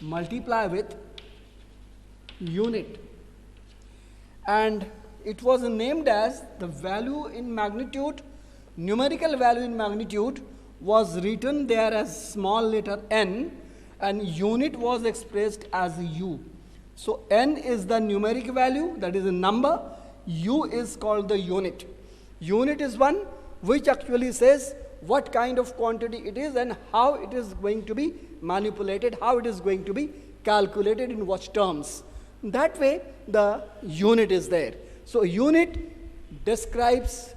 multiply with unit, and it was named as the value in magnitude, numerical value in magnitude was written there as small letter n, and unit was expressed as u. So n is the numeric value, that is a number, u is called the unit. Unit is one which actually says what kind of quantity it is and how it is going to be manipulated, how it is going to be calculated, in what terms. That way the unit is there. So unit describes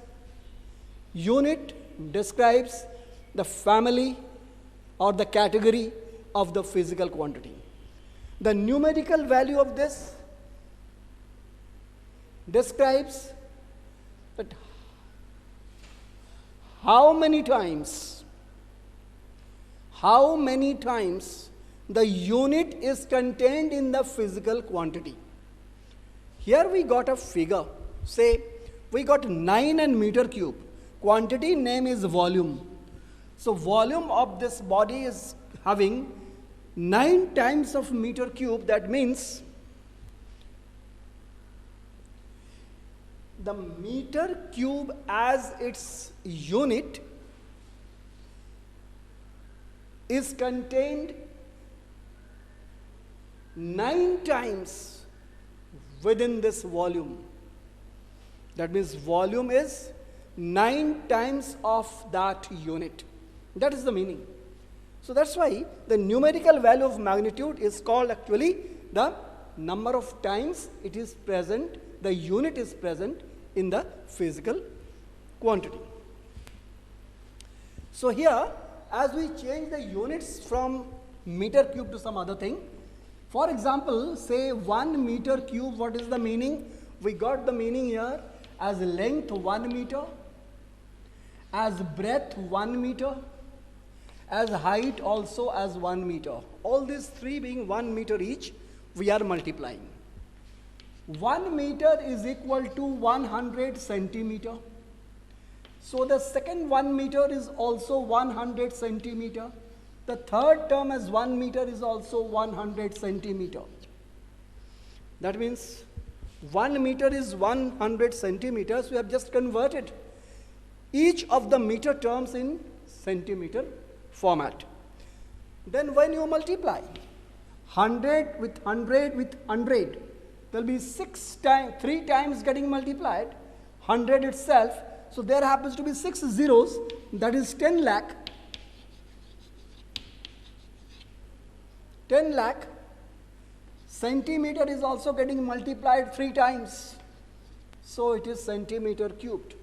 the family or the category of the physical quantity. The numerical value of this describes that how many times the unit is contained in the physical quantity. Here we got a figure, say we got 9 and meter cube. Quantity name is volume. So volume of this body is having 9 times of meter cube. That means the meter cube as its unit is contained 9 times within this volume. That means volume is 9 times of that unit. That is the meaning. So that's why the numerical value of magnitude is called actually the number of times it is present, the unit is present in the physical quantity. So here, as we change the units from meter cube to some other thing, for example, say 1 meter cube, what is the meaning? We got the meaning here as length 1 meter, as breadth 1 meter, as height also as 1 meter. All these three being 1 meter each, we are multiplying. 1 meter is equal to 100 centimeter. So the second 1 meter is also 100 centimeter. The third term as 1 meter is also 100 centimeter. That means 1 meter is 100 centimeters. We have just converted each of the meter terms in centimeter format. Then when you multiply 100 with 100 with 100, there will be 3 times getting multiplied, 100 itself. So there happens to be 6 zeros, that is 10 lakh. 10 lakh. Centimeter is also getting multiplied 3 times. So it is centimeter cubed.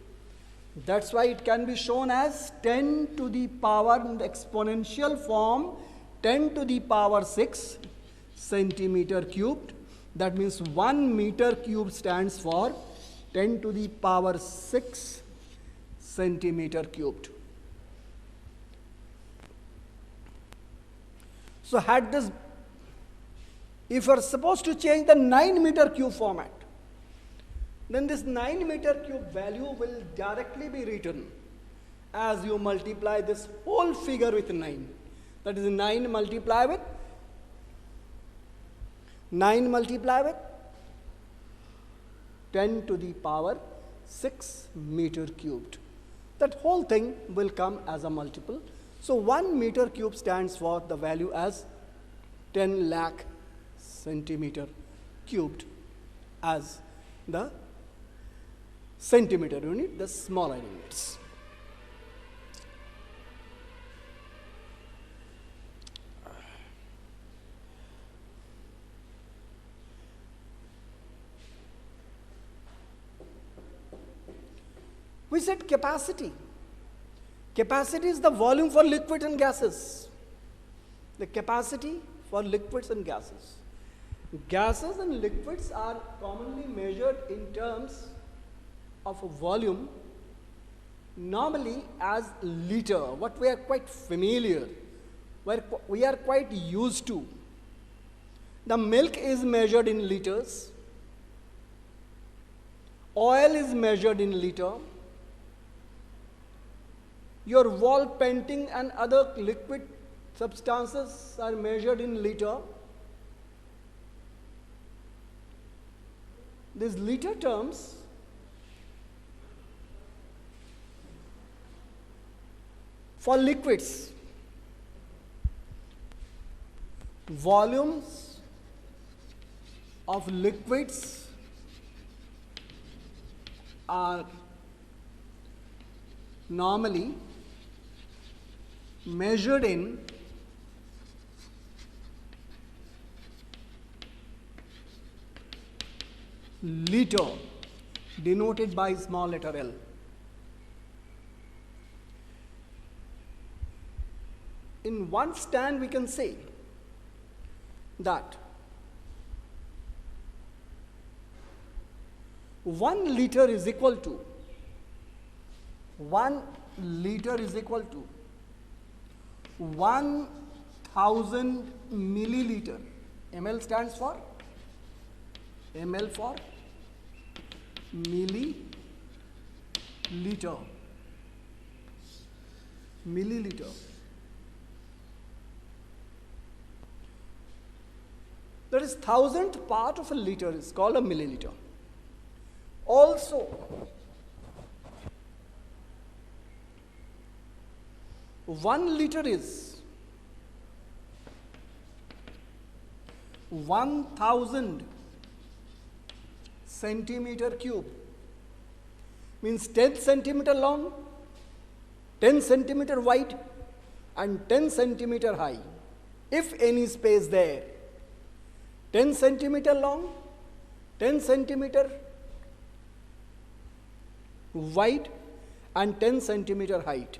That's why it can be shown as 10 to the power in the exponential form, 10 to the power 6 centimeter cubed. That means 1 meter cube stands for 10 to the power 6 centimeter cubed. So had this, if you are supposed to change the 9 meter cube format, then this 9 meter cube value will directly be written as you multiply this whole figure with 9. That is 9 multiply with 10 to the power 6 meter cubed. That whole thing will come as a multiple. So 1 meter cube stands for the value as 10 lakh centimeter cubed as the centimeter unit, the smaller units. We said capacity. Capacity is the volume for liquids and gases. The capacity for liquids and gases. Gases and liquids are commonly measured in terms of volume, normally as liter, what we are quite familiar, where we are quite used to. The milk is measured in liters, oil is measured in liter, your wall painting and other liquid substances are measured in liter, these liter terms for liquids, volumes of liquids are normally measured in liter, denoted by small letter L. In one stand, we can say that 1 liter is equal to 1000 milliliter. ml stands for milliliter. That is 1000th part of a liter is called a milliliter. Also, 1 liter is 1000 centimeter cube, means 10 centimeter long, 10 centimeter wide, and 10 centimeter high, if any space there. 10 centimeter long, 10 centimeter wide, and 10 centimeter height.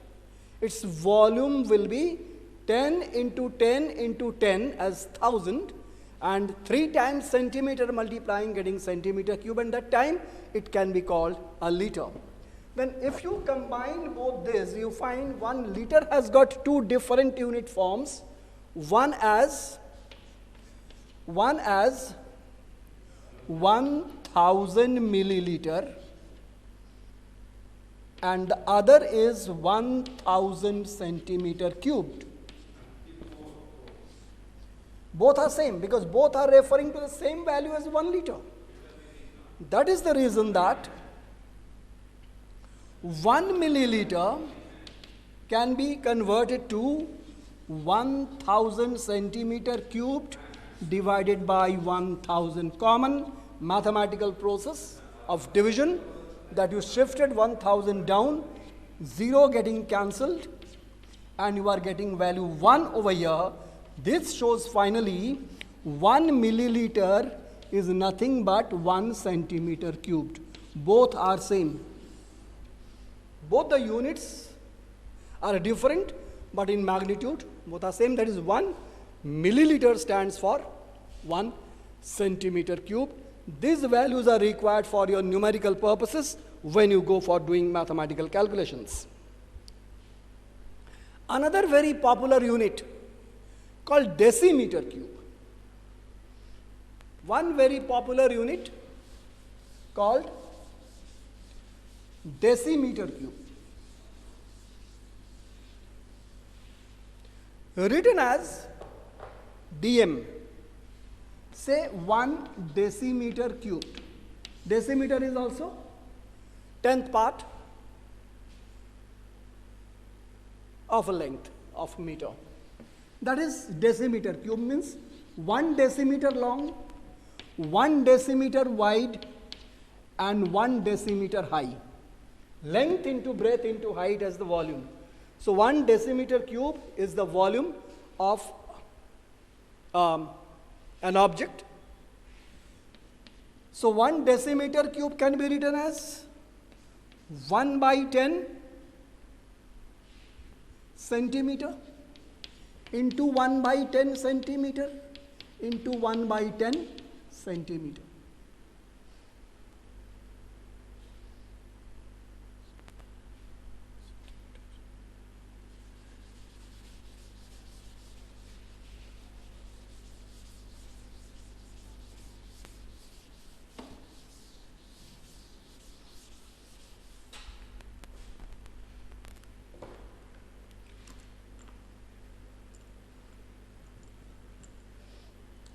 Its volume will be 10 into 10 into 10 as 1000, and 3 times centimeter multiplying getting centimeter cube, and that time it can be called a liter. Then if you combine both this, you find 1 liter has got 2 different unit forms, one as 1000 milliliter and the other is 1000 centimeter cubed. Both are same because both are referring to the same value as 1 liter. That is the reason that 1 milliliter can be converted to 1000 centimeter cubed divided by 1000. Common mathematical process of division that you shifted 1000 down, 0 getting cancelled, and you are getting value 1 over here. This shows finally 1 milliliter is nothing but 1 centimeter cubed. Both are same. Both the units are different, but in magnitude both are same. That is 1 milliliter stands for 1 centimeter cube. These values are required for your numerical purposes when you go for doing mathematical calculations. Another very popular unit called decimeter cube. One very popular unit called decimeter cube. Written as dm. Say 1 decimeter cubed. Decimeter is also 10th part of a length of meter. That is decimeter cube, means 1 decimeter long, 1 decimeter wide, and 1 decimeter high. Length into breadth into height as the volume. So 1 decimeter cube is the volume of an object. So 1 decimeter cube can be written as 1 by 10 centimeter into 1 by 10 centimeter into 1 by 10 centimeter.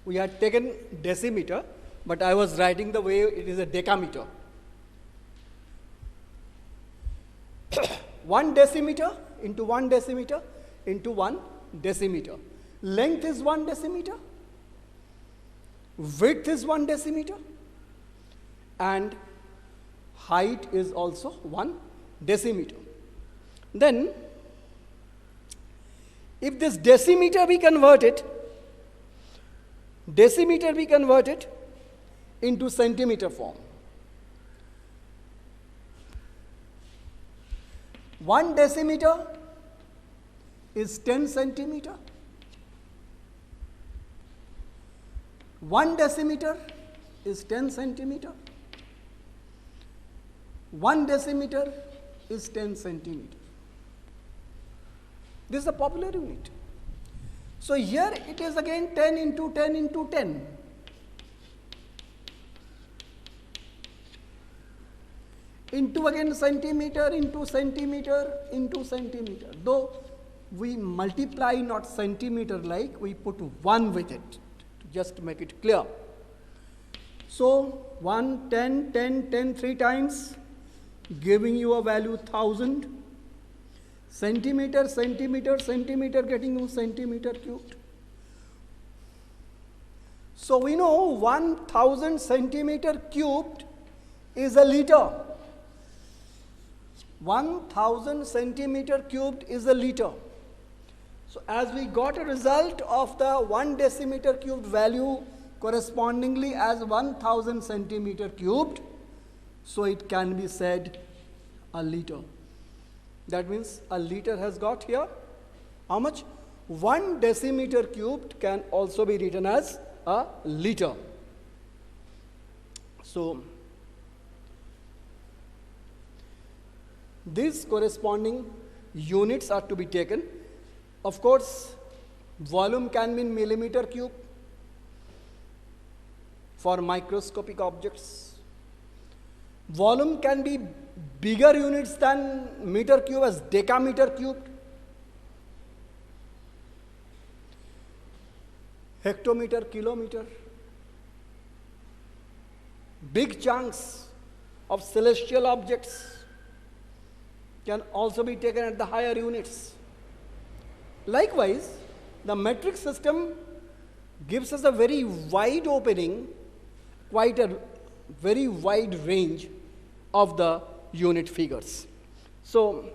We had taken decimeter, but I was writing the way it is a decameter. 1 decimeter into 1 decimeter into 1 decimeter. Length is 1 decimeter, width is 1 decimeter, and height is also 1 decimeter. Then, if this decimeter we convert it into centimeter form. 1 decimeter is 10 centimeter. 1 decimeter is 10 centimeter. 1 decimeter is 10 centimeter. This is a popular unit. So here it is again 10 into 10 into 10. Into again centimeter into centimeter into centimeter. Though we multiply not centimeter like, we put 1 with it, just to make it clear. So 1, 10, 10, 10, 3 times, giving you a value 1000. Centimeter, centimeter, centimeter, getting you centimeter cubed. So we know 1000 centimeter cubed is a liter. 1000 centimeter cubed is a liter. So as we got a result of the 1 decimeter cubed value correspondingly as 1000 centimeter cubed, so it can be said a liter. That means a liter has got here how much? 1 decimeter cubed can also be written as a liter. So these corresponding units are to be taken. Of course, volume can be in millimeter cube for microscopic objects. Volume can be bigger units than meter cube as decameter cubed, hectometer, kilometer. Big chunks of celestial objects can also be taken at the higher units. Likewise, the metric system gives us a very wide opening, quite a very wide range of the unit figures. So,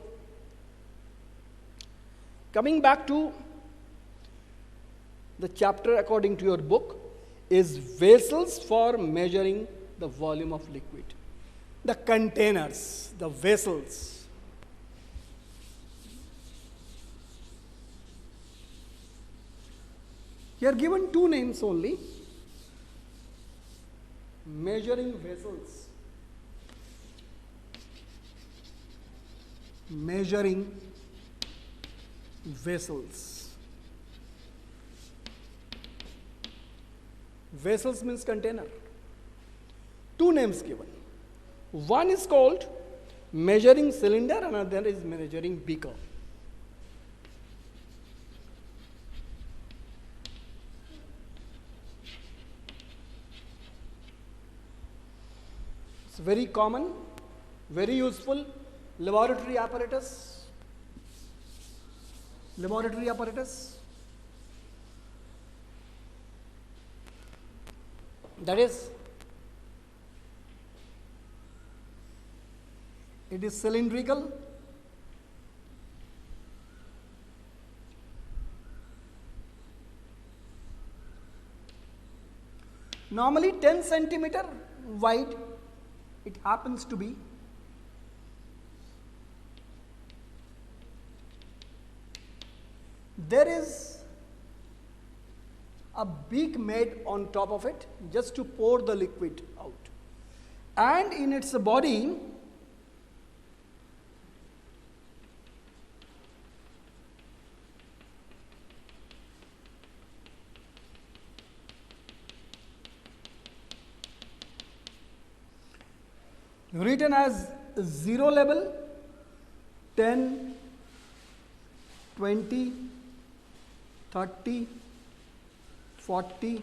coming back to the chapter according to your book is vessels for measuring the volume of liquid. The containers, the vessels. Here given 2 names only. Measuring vessels. Measuring vessels. Vessels means container. 2 names given. One is called measuring cylinder, another is measuring beaker. It's very common, very useful laboratory apparatus. Laboratory apparatus. That is, it is cylindrical. Normally 10 centimeter wide it happens to be. There is a beak made on top of it just to pour the liquid out. And in its body, written as 0 level, 10, 20, 30, 40,